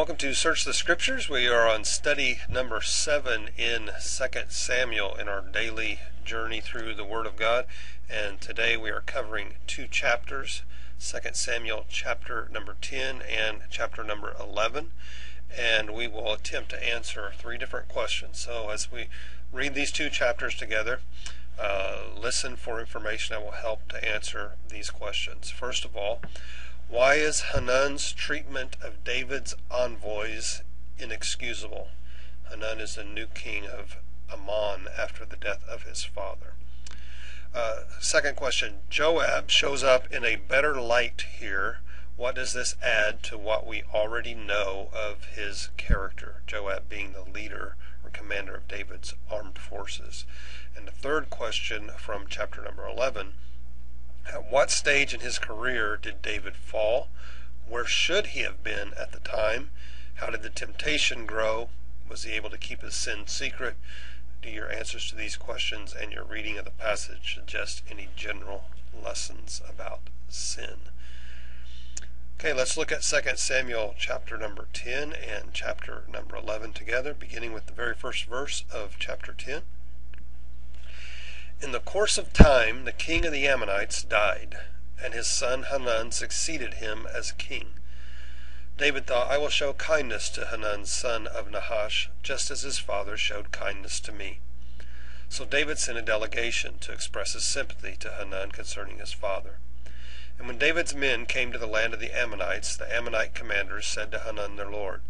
Welcome to Search the Scriptures. We are on study number 7 in 2 Samuel in our daily journey through the Word of God. And today we are covering two chapters, 2 Samuel chapter number 10 and chapter number 11. And we will attempt to answer three different questions. So as we read these two chapters together, listen for information that will help to answer these questions. First of all, why is Hanun's treatment of David's envoys inexcusable? Hanun is the new king of Ammon after the death of his father. Second question, Joab shows up in a better light here. What does this add to what we already know of his character? Joab being the leader or commander of David's armed forces. And the third question from chapter number 11, at what stage in his career did David fall? Where should he have been at the time? How did the temptation grow? Was he able to keep his sin secret? Do your answers to these questions and your reading of the passage suggest any general lessons about sin? Okay, let's look at 2 Samuel chapter number 10 and chapter number 11 together, beginning with the very first verse of chapter 10. In the course of time, the king of the Ammonites died, and his son Hanun succeeded him as king. David thought, I will show kindness to Hanun, son of Nahash, just as his father showed kindness to me. So David sent a delegation to express his sympathy to Hanun concerning his father. And when David's men came to the land of the Ammonites, the Ammonite commanders said to Hanun their lord,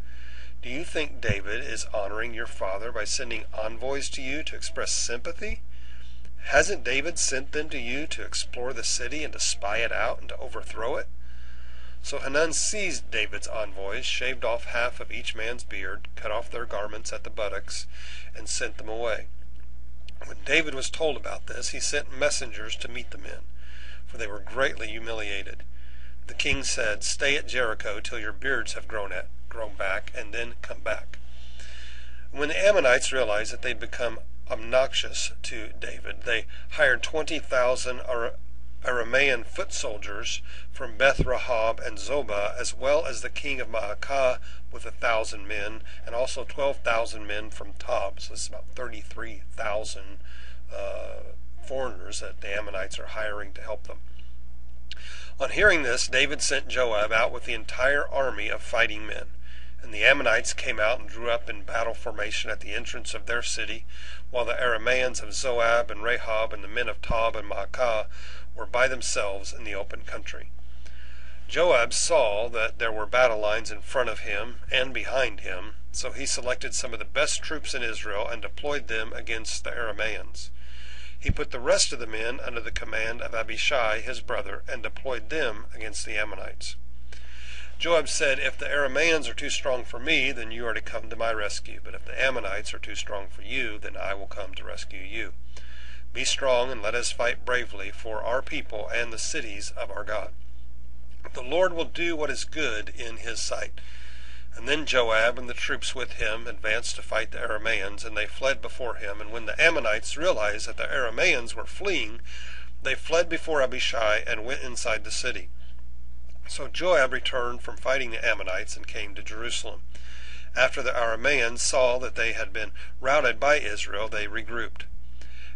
Do you think David is honoring your father by sending envoys to you to express sympathy? Hasn't David sent them to you to explore the city and to spy it out and to overthrow it? So Hanun seized David's envoys, shaved off half of each man's beard, cut off their garments at the buttocks, and sent them away. When David was told about this, he sent messengers to meet the men, for they were greatly humiliated. The king said, Stay at Jericho till your beards have grown back, and then come back. When the Ammonites realized that they'd become obnoxious to David, they hired 20,000 Aramean foot soldiers from Beth Rahab and Zobah, as well as the king of Maacah with 1,000 men, and also 12,000 men from Tob. So this is about 33,000 foreigners that the Ammonites are hiring to help them. On hearing this, David sent Joab out with the entire army of fighting men. And the Ammonites came out and drew up in battle formation at the entrance of their city, while the Arameans of Zoab and Rahab and the men of Tob and Maacah were by themselves in the open country. Joab saw that there were battle lines in front of him and behind him, so he selected some of the best troops in Israel and deployed them against the Arameans. He put the rest of the men under the command of Abishai, his brother, and deployed them against the Ammonites. Joab said, If the Arameans are too strong for me, then you are to come to my rescue. But if the Ammonites are too strong for you, then I will come to rescue you. Be strong and let us fight bravely for our people and the cities of our God. The Lord will do what is good in his sight. And then Joab and the troops with him advanced to fight the Arameans, and they fled before him. And when the Ammonites realized that the Arameans were fleeing, they fled before Abishai and went inside the city. So Joab returned from fighting the Ammonites and came to Jerusalem. After the Arameans saw that they had been routed by Israel, they regrouped.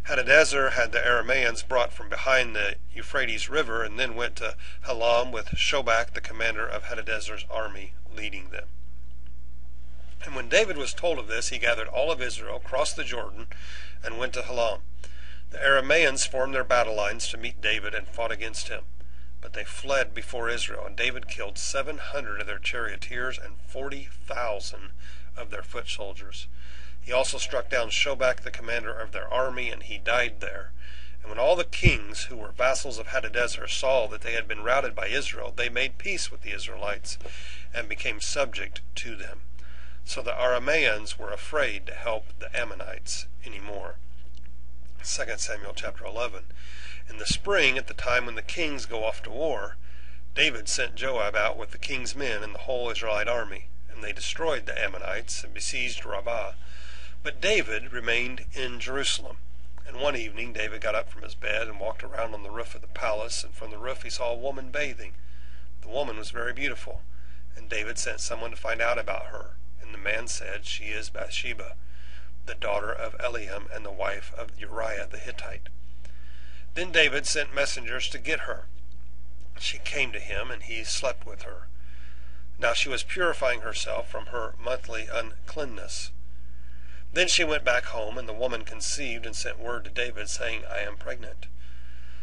Hadadezer had the Arameans brought from behind the Euphrates River and then went to Halam with Shobach, the commander of Hadadezer's army, leading them. And when David was told of this, he gathered all of Israel, crossed the Jordan, and went to Halam. The Arameans formed their battle lines to meet David and fought against him. But they fled before Israel, and David killed 700 of their charioteers and 40,000 of their foot soldiers. He also struck down Shobach, the commander of their army, and he died there. And when all the kings who were vassals of Hadadezer saw that they had been routed by Israel, they made peace with the Israelites and became subject to them. So the Arameans were afraid to help the Ammonites anymore. 2 Samuel chapter 11. In the spring, at the time when the kings go off to war, David sent Joab out with the king's men and the whole Israelite army, and they destroyed the Ammonites and besieged Rabbah. But David remained in Jerusalem. And one evening David got up from his bed and walked around on the roof of the palace, and from the roof he saw a woman bathing. The woman was very beautiful, And David sent someone to find out about her. And the man said, "She is Bathsheba, the daughter of Eliam and the wife of Uriah the Hittite." Then David sent messengers to get her. She came to him, and he slept with her. Now she was purifying herself from her monthly uncleanness. Then she went back home, and the woman conceived and sent word to David, saying, "I am pregnant."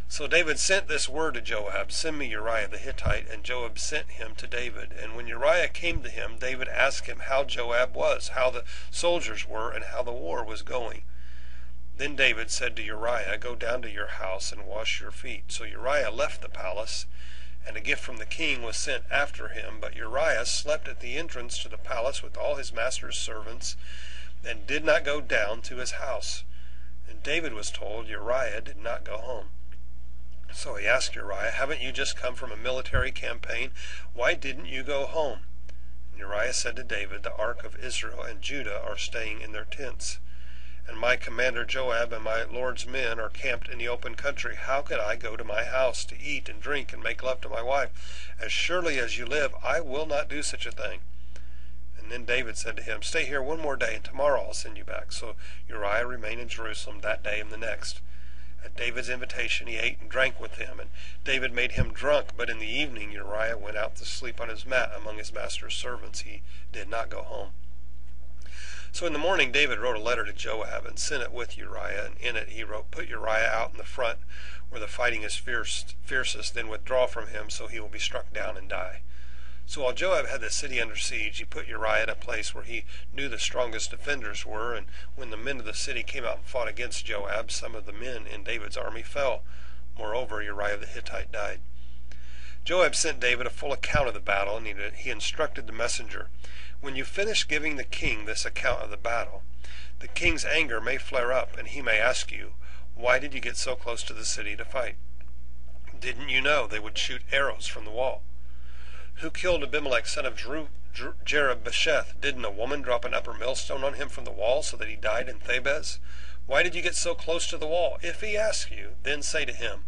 So David sent this word to Joab, "Send me Uriah the Hittite." And Joab sent him to David. And when Uriah came to him, David asked him how Joab was, how the soldiers were, and how the war was going. Then David said to Uriah, "Go down to your house and wash your feet." So Uriah left the palace, and a gift from the king was sent after him. But Uriah slept at the entrance to the palace with all his master's servants, and did not go down to his house. And David was told Uriah did not go home. So he asked Uriah, "Haven't you just come from a military campaign? Why didn't you go home?" And Uriah said to David, "The ark of Israel and Judah are staying in their tents, and my commander Joab and my lord's men are camped in the open country. How could I go to my house to eat and drink and make love to my wife? As surely as you live, I will not do such a thing." And then David said to him, "Stay here one more day, and tomorrow I'll send you back." So Uriah remained in Jerusalem that day and the next. At David's invitation he ate and drank with him, and David made him drunk. But in the evening Uriah went out to sleep on his mat among his master's servants. He did not go home. So in the morning David wrote a letter to Joab and sent it with Uriah, and in it he wrote, "Put Uriah out in the front where the fighting is fiercest, then withdraw from him, so he will be struck down and die." So while Joab had the city under siege, he put Uriah in a place where he knew the strongest defenders were. And when the men of the city came out and fought against Joab, some of the men in David's army fell. Moreover, Uriah the Hittite died. Joab sent David a full account of the battle, and he instructed the messenger, "When you finish giving the king this account of the battle, the king's anger may flare up, and he may ask you, 'Why did you get so close to the city to fight? Didn't you know they would shoot arrows from the wall? Who killed Abimelech, son of Jerubbesheth? Didn't a woman drop an upper millstone on him from the wall so that he died in Thebez? Why did you get so close to the wall? If he asks you, then say to him,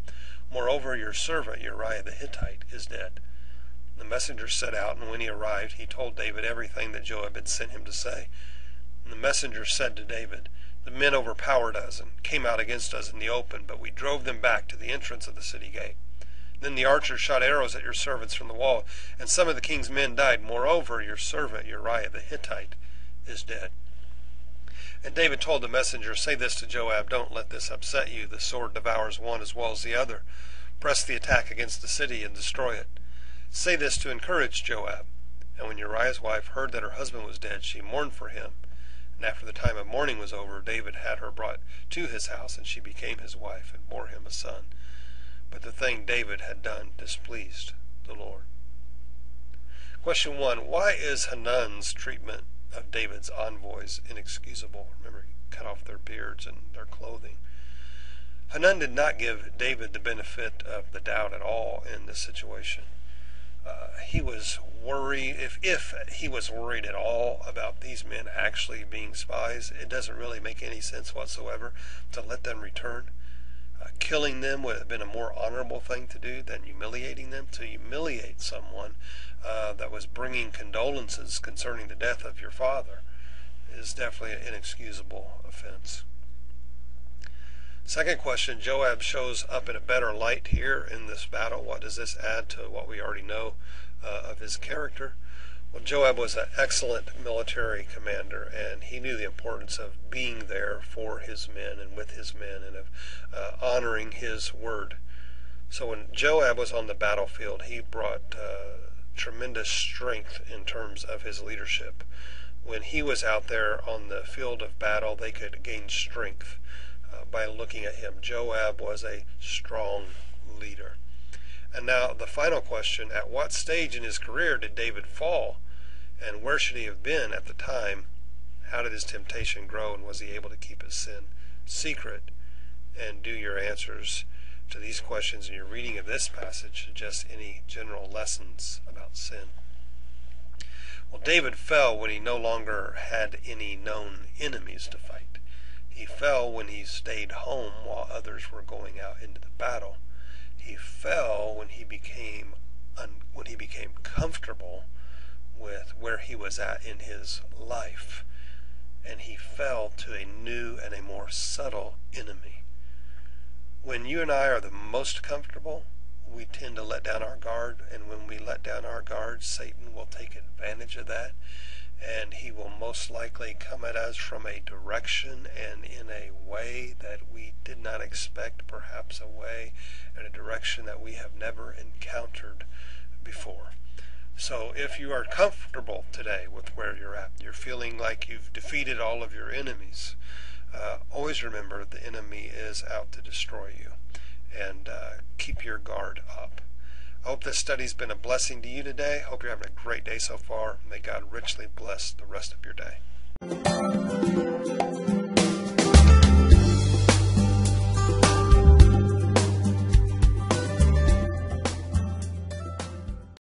'Moreover, your servant Uriah the Hittite is dead.'" The messenger set out, and when he arrived, he told David everything that Joab had sent him to say. And the messenger said to David, "The men overpowered us and came out against us in the open, but we drove them back to the entrance of the city gate. Then the archers shot arrows at your servants from the wall, and some of the king's men died. Moreover, your servant Uriah the Hittite is dead." And David told the messenger, "Say this to Joab, 'Don't let this upset you. The sword devours one as well as the other. Press the attack against the city and destroy it.' Say this to encourage Joab." And when Uriah's wife heard that her husband was dead, she mourned for him. And after the time of mourning was over, David had her brought to his house, and she became his wife and bore him a son. But the thing David had done displeased the Lord. Question 1. Why is Hanun's treatment of David's envoys inexcusable? Remember, he cut off their beards and their clothing. Hanun did not give David the benefit of the doubt at all in this situation. He was worried, if he was worried at all about these men actually being spies, it doesn't really make any sense whatsoever to let them return. Killing them would have been a more honorable thing to do than humiliating them. To humiliate someone that was bringing condolences concerning the death of your father is definitely an inexcusable offense. Second question, Joab shows up in a better light here in this battle. What does this add to what we already know of his character? Well, Joab was an excellent military commander, and he knew the importance of being there for his men and with his men, and of honoring his word. So when Joab was on the battlefield, he brought tremendous strength in terms of his leadership. When he was out there on the field of battle, they could gain strength by looking at him. Joab was a strong leader. And now the final question, at what stage in his career did David fall? And where should he have been at the time? How did his temptation grow, and was he able to keep his sin secret? And do your answers to these questions in your reading of this passage suggest any general lessons about sin? Well, David fell when he no longer had any known enemies to fight. He fell when he stayed home while others were going out into the battle. He fell when he became comfortable with where he was at in his life, and he fell to a new and a more subtle enemy. When you and I are the most comfortable, we tend to let down our guard, and when we let down our guard, Satan will take advantage of that, and he will most likely come at us from a direction and in a way that we did not expect, perhaps a way and a direction that we have never encountered before. So if you are comfortable today with where you're at, you're feeling like you've defeated all of your enemies, always remember the enemy is out to destroy you, and keep your guard up. I hope this study's been a blessing to you today. Hope you're having a great day so far. May God richly bless the rest of your day.